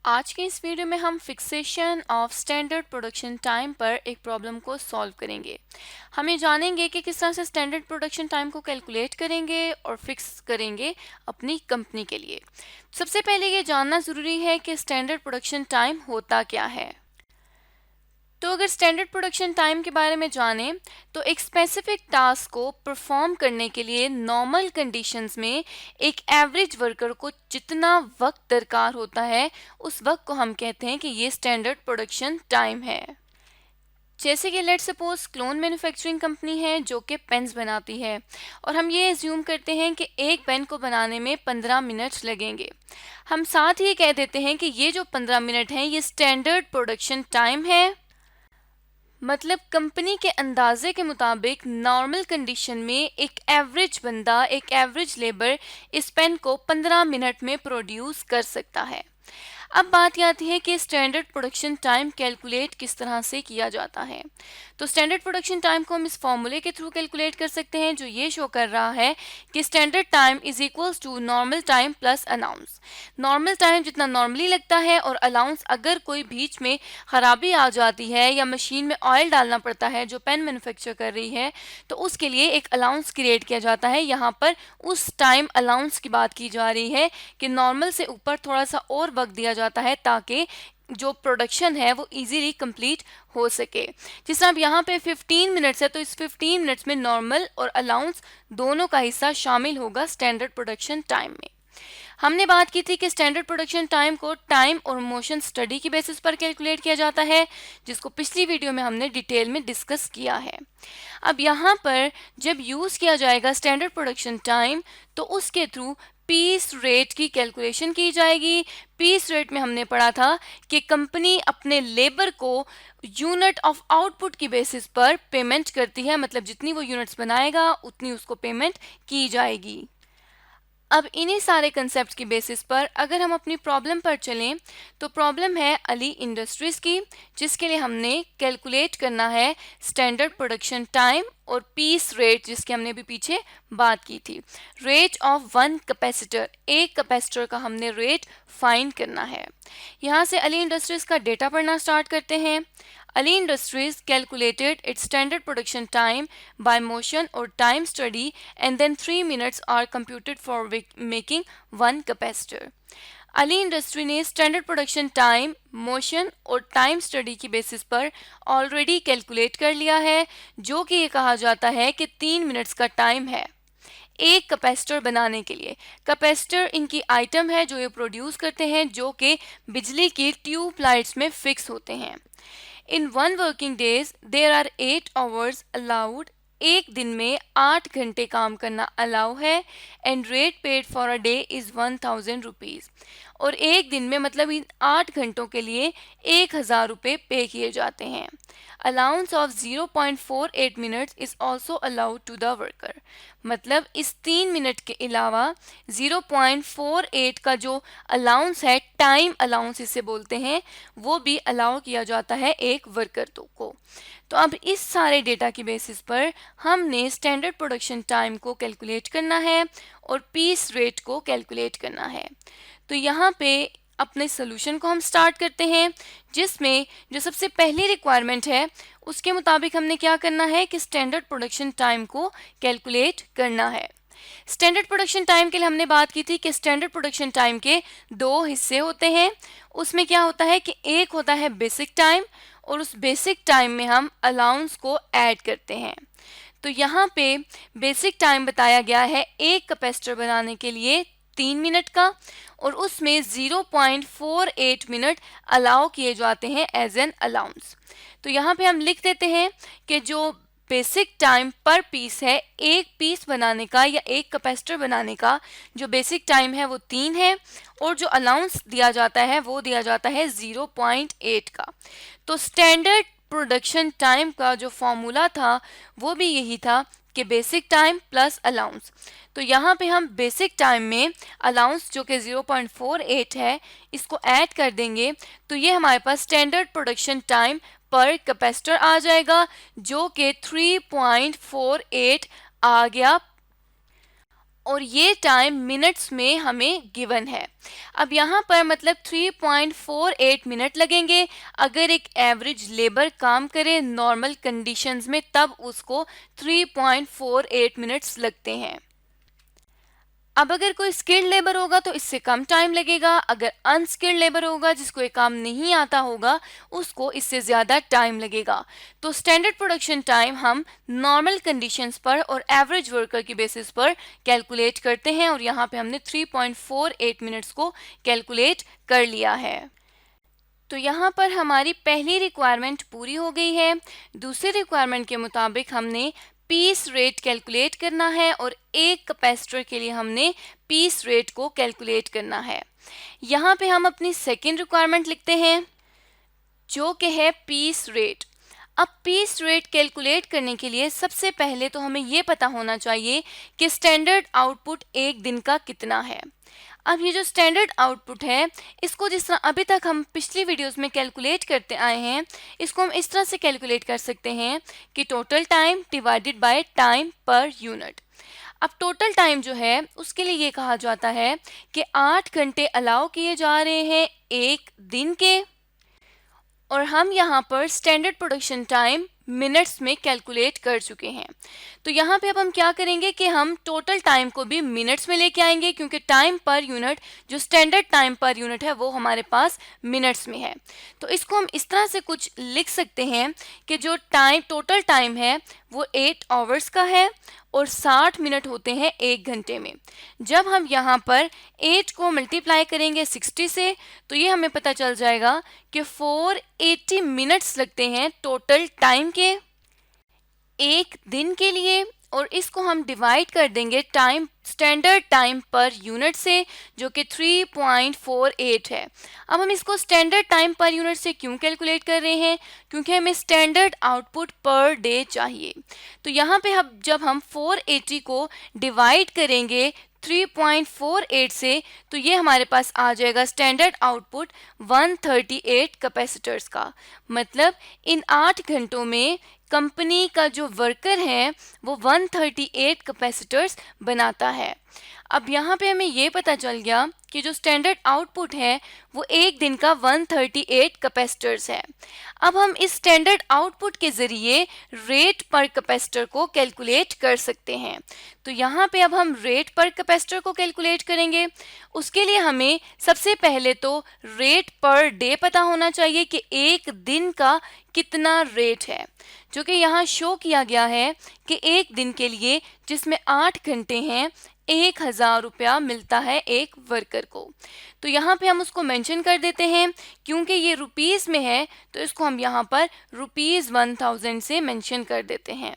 आज के इस वीडियो में हम fixation of standard production time पर एक प्रॉब्लम को सॉल्व करेंगे। हम ये जानेंगे कि किस तरह से स्टैंडर्ड प्रोडक्शन टाइम को कैलकुलेट करेंगे और फिक्स करेंगे अपनी कंपनी के लिए। सबसे पहले ये जानना ज़रूरी है कि स्टैंडर्ड प्रोडक्शन टाइम होता क्या है। तो अगर स्टैंडर्ड प्रोडक्शन टाइम के बारे में जानें तो एक स्पेसिफिक टास्क को परफॉर्म करने के लिए नॉर्मल कंडीशंस में एक एवरेज वर्कर को जितना वक्त दरकार होता है उस वक्त को हम कहते हैं कि ये स्टैंडर्ड प्रोडक्शन टाइम है। जैसे कि let's suppose clone manufacturing company है जो कि पेन्स बनाती है और हम ये एज्यूम करते हैं कि एक पेन को बनाने में 15 मिनट लगेंगे। हम साथ ही ये कह देते हैं कि ये जो 15 मिनट हैं ये स्टैंडर्ड प्रोडक्शन टाइम है। मतलब कंपनी के अंदाजे के मुताबिक नॉर्मल कंडीशन में एक एवरेज बंदा, एक एवरेज लेबर इस पेन को 15 मिनट में प्रोड्यूस कर सकता है। अब बात यह आती है कि स्टैंडर्ड प्रोडक्शन टाइम कैलकुलेट किस तरह से किया जाता है। तो स्टैंडर्ड प्रोडक्शन टाइम को हम इस फॉर्मूले के थ्रू कैलकुलेट कर सकते हैं जो ये शो कर रहा है कि standard time is equals to normal time plus allowance. Normal time जितना नॉर्मली लगता है और अलाउंस अगर कोई बीच में खराबी आ जाती है या मशीन में ऑयल डालना पड़ता है जो पेन मैन्युफैक्चर कर रही है तो उसके लिए एक अलाउंस क्रिएट किया जाता है। यहाँ पर उस टाइम अलाउंस की बात की जा रही है कि नॉर्मल से ऊपर थोड़ा सा और वक्त दिया जाता है ताकि जो प्रोडक्शन है वो इजीली कंप्लीट हो सके। जिस तरह अब यहाँ पे 15 मिनट्स है तो इस 15 मिनट्स में नॉर्मल और अलाउंस दोनों का हिस्सा शामिल होगा स्टैंडर्ड प्रोडक्शन टाइम में। हमने बात की थी कि स्टैंडर्ड प्रोडक्शन टाइम को टाइम और मोशन स्टडी की बेसिस पर कैलकुलेट किया जाता है जिसको पिछली वीडियो में हमने डिटेल में डिस्कस किया है। अब यहाँ पर जब यूज़ किया जाएगा स्टैंडर्ड प्रोडक्शन टाइम तो उसके थ्रू पीस रेट की कैलकुलेशन की जाएगी। पीस रेट में हमने पढ़ा था कि कंपनी अपने लेबर को यूनिट ऑफ आउटपुट की बेसिस पर पेमेंट करती है, मतलब जितनी वो यूनिट्स बनाएगा उतनी उसको पेमेंट की जाएगी। अब इन्हीं सारे कंसेप्ट की बेसिस पर अगर हम अपनी प्रॉब्लम पर चलें तो प्रॉब्लम है अली इंडस्ट्रीज़ की जिसके लिए हमने कैलकुलेट करना है स्टैंडर्ड प्रोडक्शन टाइम और पीस रेट जिसकी हमने अभी पीछे बात की थी। रेट ऑफ वन कैपेसिटर, एक कैपेसिटर का हमने रेट फाइंड करना है। यहाँ से अली इंडस्ट्रीज़ का डेटा पढ़ना स्टार्ट करते हैं। Ali Industries calculated its standard production time by motion or time study and then 3 minutes are computed for making one capacitor. Ali industry ने स्टैंडर्ड प्रोडक्शन टाइम, मोशन और टाइम स्टडी की basis पर already calculate कर लिया है जो कि ये कहा जाता है कि 3 मिनट्स का टाइम है एक कैपेसिटर बनाने के लिए। कैपेसिटर इनकी आइटम है जो ये प्रोड्यूस करते हैं जो कि बिजली की ट्यूब लाइट्स में फिक्स होते हैं। In one working days there are 8 hours allowed. एक दिन में 8 घंटे काम करना अलाउ है। And rate paid for a day is 1000 rupees. और एक दिन में मतलब इन 8 घंटों के लिए 1000 रुपये पे किए जाते हैं। Allowance of 0.48 minutes is also allowed to the worker. मतलब इस 3 मिनट के अलावा 0.48 का जो अलाउंस है, टाइम अलाउंस इसे बोलते हैं, वो भी अलाउ किया जाता है एक वर्कर को। तो अब इस सारे डेटा की बेसिस पर हमने स्टैंडर्ड प्रोडक्शन टाइम को कैलकुलेट करना है और पीस रेट को कैलकुलेट करना है। तो यहाँ पे अपने सोल्यूशन को हम स्टार्ट करते हैं जिसमें जो सबसे पहली रिक्वायरमेंट है उसके मुताबिक हमने क्या करना है कि स्टैंडर्ड प्रोडक्शन टाइम को कैलकुलेट करना है। स्टैंडर्ड प्रोडक्शन टाइम के लिए हमने बात की थी कि स्टैंडर्ड प्रोडक्शन टाइम के 2 हिस्से होते हैं। उसमें क्या होता है कि एक होता है बेसिक टाइम और उस बेसिक टाइम में हम अलाउंस को ऐड करते हैं। तो यहाँ पे बेसिक टाइम बताया गया है एक कैपेसिटर बनाने के लिए 3 मिनट का और उसमें 0.48 मिनट अलाउ किए जाते हैं एज एन अलाउंस। तो यहाँ पे हम लिख देते हैं कि जो बेसिक टाइम पर पीस है, एक पीस बनाने का या एक कैपेसिटर बनाने का जो बेसिक टाइम है वो 3 है और जो अलाउंस दिया जाता है वो दिया जाता है 0.8 का। तो स्टैंडर्ड प्रोडक्शन टाइम का जो फॉर्मूला था वो भी यही था कि बेसिक टाइम प्लस अलाउंस। तो यहाँ पे हम बेसिक टाइम में अलाउंस जो कि 0.48 है इसको ऐड कर देंगे तो ये हमारे पास स्टैंडर्ड प्रोडक्शन टाइम पर कैपेसिटर आ जाएगा जो कि 3.48 आ गया। और ये टाइम मिनट्स में हमें गिवन है। अब यहाँ पर मतलब 3.48 मिनट लगेंगे अगर एक एवरेज लेबर काम करे नॉर्मल कंडीशंस में, तब उसको 3.48 मिनट्स लगते हैं। अब अगर कोई स्किल्ड लेबर होगा तो इससे कम टाइम लगेगा, अगर अनस्किल्ड लेबर होगा जिसको ये काम नहीं आता होगा उसको इससे ज़्यादा टाइम लगेगा। तो स्टैंडर्ड प्रोडक्शन टाइम हम नॉर्मल कंडीशंस पर और एवरेज वर्कर की बेसिस पर कैलकुलेट करते हैं और यहाँ पे हमने 3.48 मिनट्स को कैलकुलेट कर लिया है। तो यहाँ पर हमारी पहली रिक्वायरमेंट पूरी हो गई है। दूसरी रिक्वायरमेंट के मुताबिक हमने पीस रेट कैलकुलेट करना है और एक कैपेसिटर के लिए हमने पीस रेट को कैलकुलेट करना है। यहाँ पे हम अपनी सेकेंड रिक्वायरमेंट लिखते हैं जो कि है पीस रेट। अब पीस रेट कैलकुलेट करने के लिए सबसे पहले तो हमें ये पता होना चाहिए कि स्टैंडर्ड आउटपुट एक दिन का कितना है। अब ये जो स्टैंडर्ड आउटपुट है इसको जिस तरह अभी तक हम पिछली वीडियोस में कैलकुलेट करते आए हैं, इसको हम इस तरह से कैलकुलेट कर सकते हैं कि total time divided by time per unit. अब टोटल टाइम जो है उसके लिए ये कहा जाता है कि 8 घंटे अलाउ किए जा रहे हैं एक दिन के, और हम यहाँ पर स्टैंडर्ड प्रोडक्शन टाइम मिनट्स में कैलकुलेट कर चुके हैं। तो यहाँ पे अब हम क्या करेंगे कि हम टोटल टाइम को भी मिनट्स में लेके आएंगे, क्योंकि टाइम पर यूनिट जो स्टैंडर्ड टाइम पर यूनिट है वो हमारे पास मिनट्स में है। तो इसको हम इस तरह से कुछ लिख सकते हैं कि जो टाइम टोटल टाइम है वो 8 आवर्स का है और 60 मिनट होते हैं एक घंटे में। जब हम यहाँ पर 8 को मल्टीप्लाई करेंगे 60 से तो ये हमें पता चल जाएगा कि 480 मिनट्स लगते हैं टोटल टाइम के एक दिन के लिए, और इसको हम डिवाइड कर देंगे time standard time per unit से जो कि 3.48 है। अब हम इसको स्टैंडर्ड टाइम पर यूनिट से क्यों कैलकुलेट कर रहे हैं, क्योंकि हमें स्टैंडर्ड आउटपुट पर डे चाहिए। तो यहाँ पे हम जब हम 480 को डिवाइड करेंगे 3.48 से तो ये हमारे पास आ जाएगा स्टैंडर्ड आउटपुट 138 कैपेसिटर्स का। मतलब इन 8 घंटों में कंपनी का जो वर्कर है वो 138 कैपेसिटर्स बनाता है। अब यहाँ पे हमें ये पता चल गया कि जो स्टैंडर्ड आउटपुट है वो एक दिन का 138 कैपेसिटर्स है। अब हम इस स्टैंडर्ड आउटपुट के ज़रिए रेट पर कैपेसिटर को कैलकुलेट कर सकते हैं। तो यहाँ पे अब हम रेट पर कैपेसिटर को कैलकुलेट करेंगे। उसके लिए हमें सबसे पहले तो रेट पर डे पता होना चाहिए कि एक दिन का कितना रेट है, जो कि यहाँ शो किया गया है कि एक दिन के लिए जिसमें 8 घंटे हैं 1000 रुपया मिलता है एक वर्कर को। तो यहाँ पे हम उसको मेंशन कर देते हैं, क्योंकि ये रुपीज़ में है तो इसको हम यहाँ पर ₹1000 से मेंशन कर देते हैं।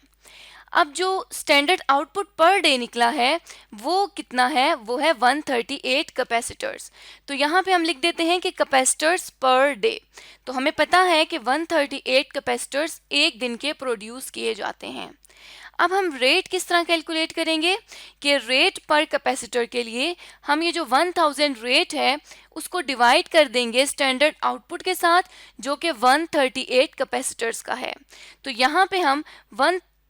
अब जो स्टैंडर्ड आउटपुट पर डे निकला है वो कितना है, वो है 138 कैपेसिटर्स। तो यहाँ पे हम लिख देते हैं कि कैपेसिटर्स पर डे। तो हमें पता है कि 138 कैपेसिटर्स एक दिन के प्रोड्यूस किए जाते हैं। अब हम रेट किस तरह कैलकुलेट करेंगे कि रेट पर कैपेसिटर के लिए हम ये जो 1000 रेट है उसको डिवाइड कर देंगे स्टैंडर्ड आउटपुट के साथ जो कि 138 कैपेसिटर्स का है। तो यहाँ पे हम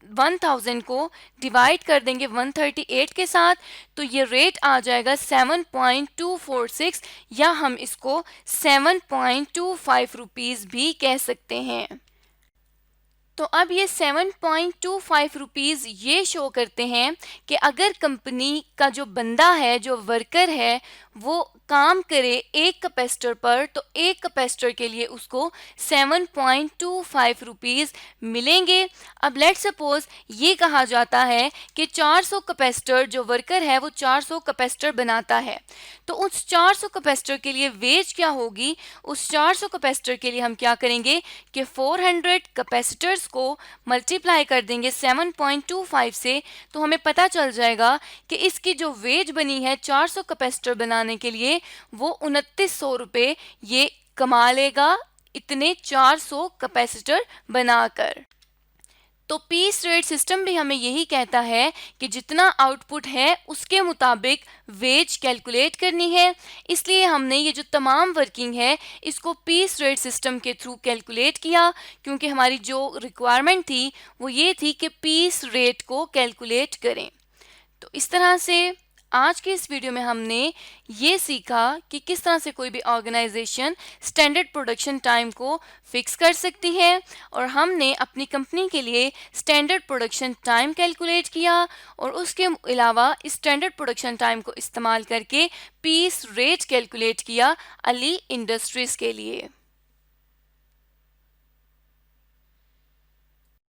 1000 को डिवाइड कर देंगे 138 के साथ, तो ये रेट आ जाएगा 7.246, या हम इसको 7.25 रुपीज़ भी कह सकते हैं। तो अब ये 7.25 रुपीज़ ये शो करते हैं कि अगर कंपनी का जो बंदा है, जो वर्कर है, वो काम करे एक कैपेसिटर पर तो एक कैपेसिटर के लिए उसको 7.25 रुपीज़ मिलेंगे। अब लेट्स सपोज ये कहा जाता है कि 400 कैपेसिटर जो वर्कर है वो 400 कैपेसिटर बनाता है, तो उस 400 कैपेसिटर के लिए वेज क्या होगी, उस 400 कैपेसिटर के लिए हम क्या करेंगे कि 400 कैपेसिटर्स को मल्टीप्लाई कर देंगे 7.25 से, तो हमें पता चल जाएगा कि इसकी जो वेज बनी है 400 कैपेसिटर बनाने के लिए वो 2900 रुपये ये कमा लेगा इतने 400 कैपेसिटर बनाकर। तो पीस रेट सिस्टम भी हमें यही कहता है कि जितना आउटपुट है उसके मुताबिक वेज कैलकुलेट करनी है, इसलिए हमने ये जो तमाम वर्किंग है इसको पीस रेट सिस्टम के थ्रू कैलकुलेट किया, क्योंकि हमारी जो रिक्वायरमेंट थी वो ये थी कि पीस रेट को कैलकुलेट करें। तो इस तरह से आज की इस वीडियो में हमने ये सीखा कि किस तरह से कोई भी ऑर्गेनाइजेशन स्टैंडर्ड प्रोडक्शन टाइम को फिक्स कर सकती है, और हमने अपनी कंपनी के लिए स्टैंडर्ड प्रोडक्शन टाइम कैलकुलेट किया, और उसके अलावा इस स्टैंडर्ड प्रोडक्शन टाइम को इस्तेमाल करके पीस रेट कैलकुलेट किया अली इंडस्ट्रीज़ के लिए।